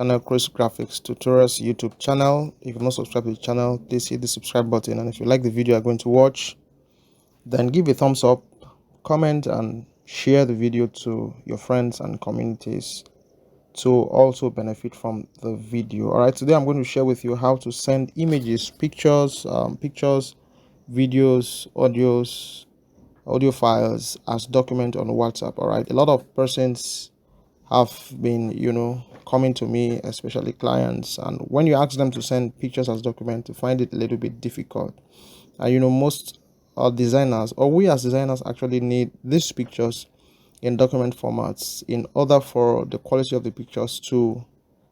Channel Chris Graphics Tutorials YouTube channel. If you've not subscribed to the channel, please hit the subscribe button, and if you like the video you're going to watch, then give a thumbs up, comment, and share the video to your friends and communities to also benefit from the video. All right, today I'm going to share with you how to send images, pictures, videos, audio files as document on WhatsApp. All right, a lot of persons have been coming to me, especially clients, and when you ask them to send pictures as document, to find it a little bit difficult. And most designers, or we as designers, actually need these pictures in document formats in order for the quality of the pictures to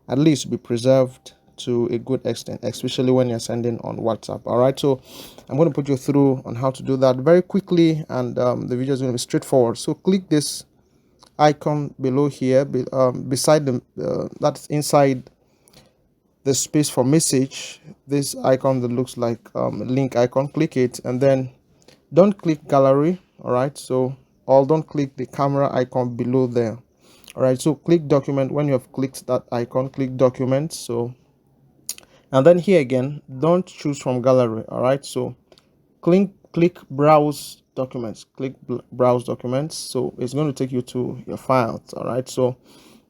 at least be preserved to a good extent, especially when you're sending on WhatsApp. All right, so I'm going to put you through on how to do that very quickly, and the video is going to be straightforward. So click this icon below here, beside the that's inside the space for message, this icon that looks like link icon. Click it, and then don't click gallery. All right, so or don't click the camera icon below there. All right, so click document. When you have clicked that icon, click document. So, and then here again, don't choose from gallery. All right, so click browse documents. Click browse documents. So it's going to take you to your files. All right, so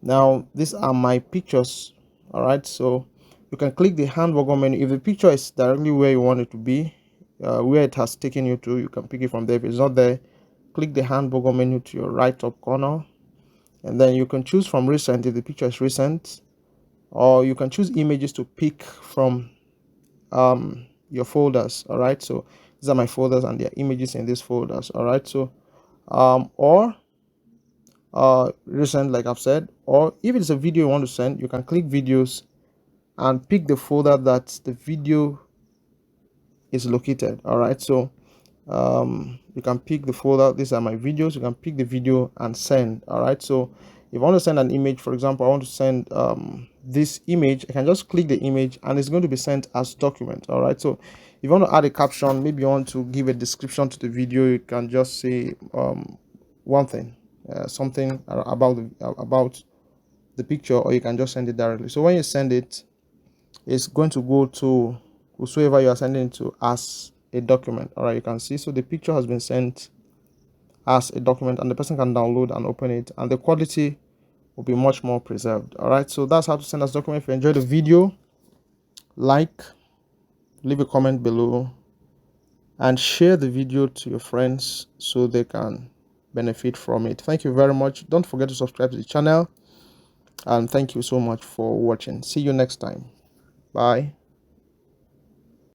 now these are my pictures. All right, so you can click the hamburger menu. If the picture is directly where you want it to be, where it has taken you to, you can pick it from there. If it's not there, click the hamburger menu to your right top corner, and then you can choose from recent if the picture is recent, or you can choose images to pick from your folders. All right, so these are my folders and there are images in these folders. All right, so or recent, like I've said, or if it's a video you want to send, you can click videos and pick the folder that the video is located. All right, so you can pick the folder. These are my videos. You can pick the video and send. All right, so if I want to send an image, for example, I want to send this image, I can just click the image and it's going to be sent as document. All right, so if you want to add a caption, maybe you want to give a description to the video, you can just say one thing, something about the picture, or you can just send it directly. So when you send it, it's going to go to whosoever you are sending it to as a document. All right, you can see, so the picture has been sent as a document and the person can download and open it, and the quality will be much more preserved. All right, so that's how to send as document. If you enjoyed the video, like, leave a comment below, and share the video to your friends so they can benefit from it. Thank you very much. Don't forget to subscribe to the channel, and thank you so much for watching. See you next time. Bye.